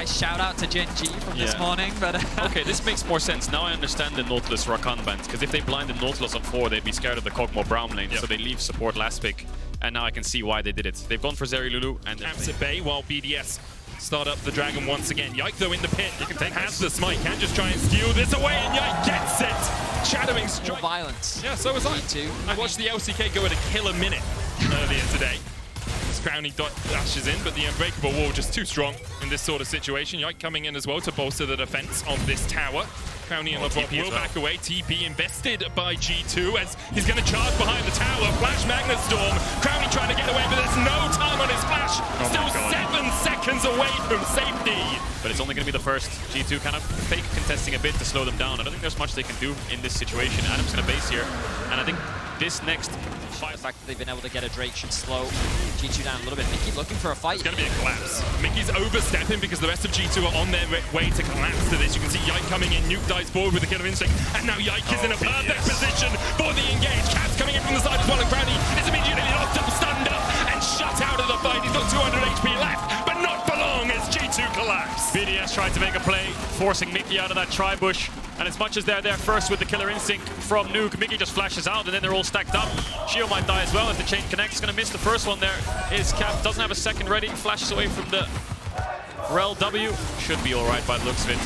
nice shout out to Gen G from this morning, but okay, this makes more sense. Now I understand the Nautilus Rakan bans, because if they blind the Nautilus on 4, they'd be scared of the Kog'Maw Brown lane, so they leave support last pick. And now I can see why they did it. They've gone for Zeri Lulu and Camps at bay while BDS start up the Dragon once again. Yike though in the pit. You can take has the smite, can just try and steal this away, and Yike gets it. Shadowing strike. More violence. Yeah, so was I. I watched the LCK go at a kill a minute earlier today. Crowny dashes in, but the Unbreakable Wall just too strong in this sort of situation. Yike coming in as well to bolster the defense of this tower. Crowny and LeBron will back away. TP invested by G2 as he's going to charge behind the tower. Flash Magnet Storm. Crowny trying to get away, but there's no time on his flash. Still 7 seconds away from safety. But it's only going to be the first. G2 kind of fake contesting a bit to slow them down. I don't think there's much they can do in this situation. Adam's going to base here, and I think this next fight, the fact that they've been able to get a Drake should slow G2 down a little bit. Mickey looking for a fight. It's going to be a collapse. Mickey's overstepping because the rest of G2 are on their way to collapse to this. You can see Yike coming in, Nuke dives forward with the Killer Instinct, and now Yike is in a perfect position for the engage. Caps coming in from the side as well, and Crowny is immediately locked up, stunned up, and shut out of the fight. He's got 200 HP left, but not for long as G2 collapse. BDS tried to make a play, forcing Mickey out of that tri-bush. And as much as they're there first with the Killer Instinct from Nuke, Mickey just flashes out, and then they're all stacked up. Shio might die as well if the chain connects. Going to miss the first one there. Is Cap doesn't have a second ready. Flashes away from the Rel W. Should be all right by the looks of it.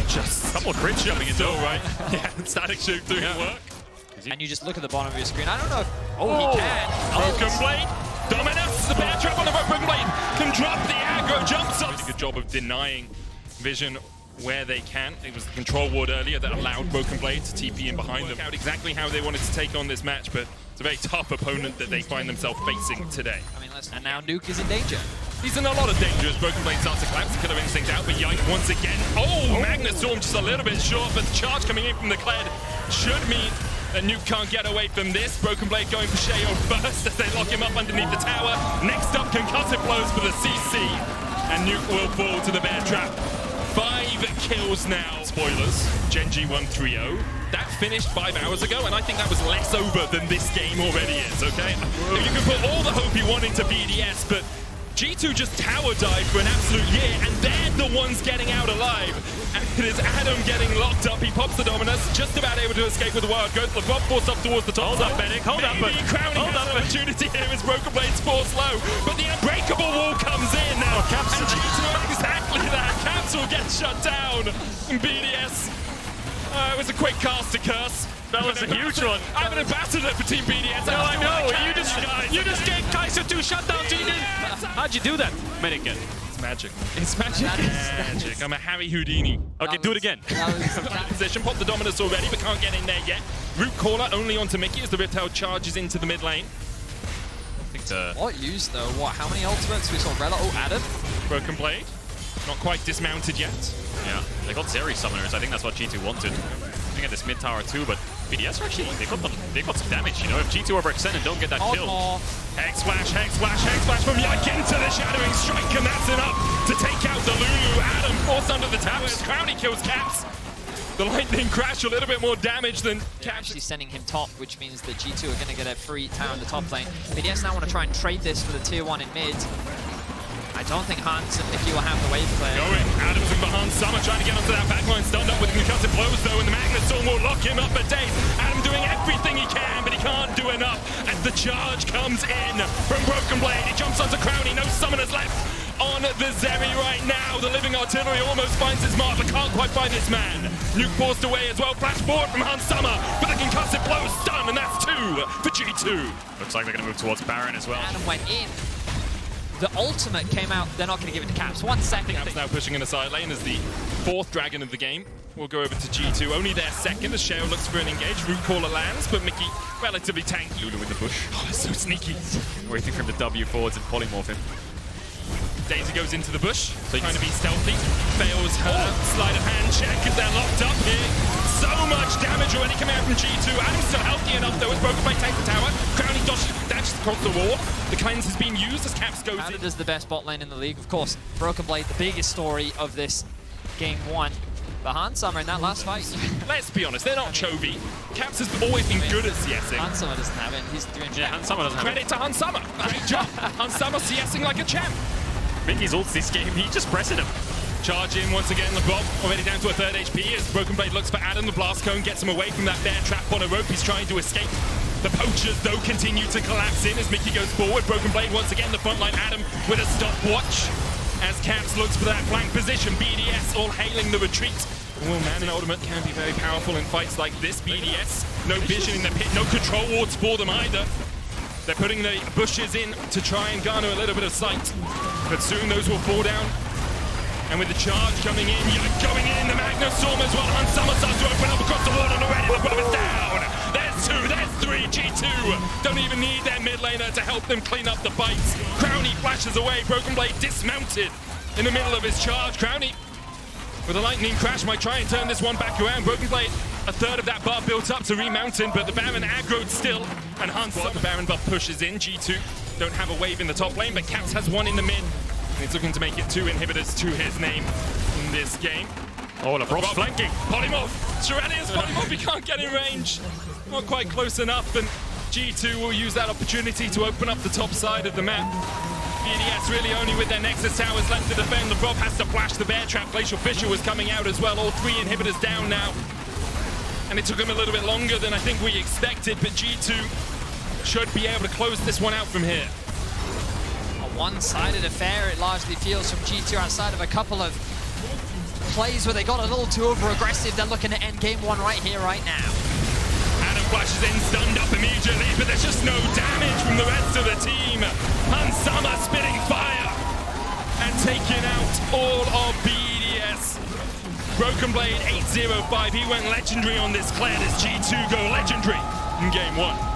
Just a couple of crits jumping in though, right? Yeah, static shoot doing work. And you just look at the bottom of your screen. I don't know if... Oh, he can. Broken Blade. Dominus, the bear trap on the Broken Blade. Can drop the aggro, jumps up. Good job of denying Vision where they can. It was the control ward earlier that allowed Broken Blade to TP in behind them. Out exactly how they wanted to take on this match, but it's a very tough opponent that they find themselves facing today. I mean, and now Nuke is in danger. He's in a lot of danger as Broken Blade starts to collapse. The Killer Instinct out, but Yike once again. Oh, Magnet Storm just a little bit short, but the charge coming in from the Kled should mean that Nuke can't get away from this. Broken Blade going for Shayo first as they lock him up underneath the tower. Next up, concussive blows for the CC, and Nuke will fall to the bear trap. 5 kills now. Spoilers, Gen G 1-3-0. That finished 5 hours ago, and I think that was less over than this game already is, okay? You can put all the hope you want into BDS, but G2 just tower died for an absolute year, and they're the ones getting out alive. And it is Adam getting locked up. He pops the Dominus, just about able to escape with the Wild Ghost. LeBron forced up towards the top. Hold up, Bennick. Hold up. Crowning has an opportunity here as Broken Blade's forced low, but the Unbreakable Wall comes in now. And G2 exactly that. Caps will get shut down. And BDS, it was a quick cast to curse. That was a huge one. I'm an ambassador for Team BDS. No, I know. You just gave Kaiser 2 shutdowns. How'd you do that? Medic. It's magic. It's magic. Magic. I'm a Harry Houdini. Okay, do it again. Position. Pop the Dominus already, but can't get in there yet. Root Caller only onto Mickey as the Riptail charges into the mid lane. I think What use though? What? How many ultimates we saw? Rella? Oh, Adam. Broken Blade. Not quite dismounted yet. Yeah, they got Zeri summoners. I think that's what G2 wanted. Looking at this mid tower too, but BDS are actually they got some damage. You know, if G2 overextend and don't get that kill. Hex flash, hex flash, hex flash from Yike into the shadowing strike, and that's enough to take out the Lulu. Adam forced under the towers. Crowny kills Caps. The lightning crash, a little bit more damage than Caps. Actually sending him top, which means that G2 are going to get a free tower in the top lane. BDS now want to try and trade this for the tier 1 in mid. I don't think Hans and Mickey will have the wave clear. Going, Adams and behind Summer trying to get onto that backline, stunned up with concussive blows though, and the Magnet Storm will lock him up for days. Adam doing everything he can, but he can't do enough as the charge comes in from Broken Blade. He jumps onto Crowny, no summoners left on the Zeri right now. The Living Artillery almost finds his mark, but can't quite find this man. Nuke forced away as well, flash forward from Hans Summer, but the concussive blow is stun, and that's 2 for G2. Looks like they're going to move towards Baron as well. Adam went in. The ultimate came out. They're not going to give it to Caps. 1 second. Caps now pushing in the side lane as the 4th dragon of the game. We'll go over to G2. Only their second as Shale looks for an engage. Root Caller lands, but Mickey relatively tanky. Lulu in the bush. Oh, it's so sneaky. Waiting for him to W forwards and polymorph him. Daisy goes into the bush, trying to be stealthy. Fails her sleight of hand check as they're locked up here. So much damage already coming out from G2. Adam's still healthy enough though, as Broken Blade takes the tower. Crowny dashes across the wall. The cleanse has been used as Caps goes in. is the best bot lane in the league. Of course, Broken Blade, the biggest story of this game 1. But Hans Summer in that last fight. Let's be honest, they're not Chovy. Caps has always been good at CSing. Hans Summer doesn't have it. He's doing Hans Summer doesn't have it. Credit to Hans Summer. Great job. Hans Summer CSing like a champ. Mickey's ult this game, he just pressing him. Charge in once again, LeBron already down to a 3rd HP as Broken Blade looks for Adam. The blast cone gets him away from that bear trap on a rope. He's trying to escape. The poachers, though, continue to collapse in as Mickey goes forward. Broken Blade once again, the front line. Adam with a stopwatch as Caps looks for that flank position. BDS all hailing the retreat. Oh man, an ultimate can be very powerful in fights like this. BDS, no vision in the pit, no control wards for them either. They're putting the bushes in to try and garner a little bit of sight. But soon those will fall down. And with the charge coming in, going in, the Magnus Storm as well. And Summer starts to open up across the water already. The Bob is down. There's 2, there's 3. G2 don't even need their mid laner to help them clean up the bites. Crowny flashes away. Broken Blade dismounted in the middle of his charge. Crowny with a lightning crash might try and turn this one back around. Broken Blade, a 1/3 of that bar built up to remounting, but the Baron aggroed still. And Hans, the Baron buff pushes in. G2 don't have a wave in the top lane, but Caps has one in the mid. He's looking to make it 2 inhibitors to his name in this game. Oh, LeBron's flanking. Polymorph! Sheranian's Polymorph, he can't get in range. Not quite close enough, and G2 will use that opportunity to open up the top side of the map. BDS really only with their Nexus towers left to defend. LeBron has to flash the bear trap. Glacial Fissure was coming out as well. All 3 inhibitors down now. And it took him a little bit longer than I think we expected, but G2 should be able to close this one out from here. One-sided affair, it largely feels from G2 outside of a couple of plays where they got a little too over-aggressive. They're looking to end game 1 right here, right now. Adam flashes in, stunned up immediately, but there's just no damage from the rest of the team. Hansama spitting fire and taking out all of BDS. Broken Blade 805, he went legendary on this Kled as G2 go legendary in game 1.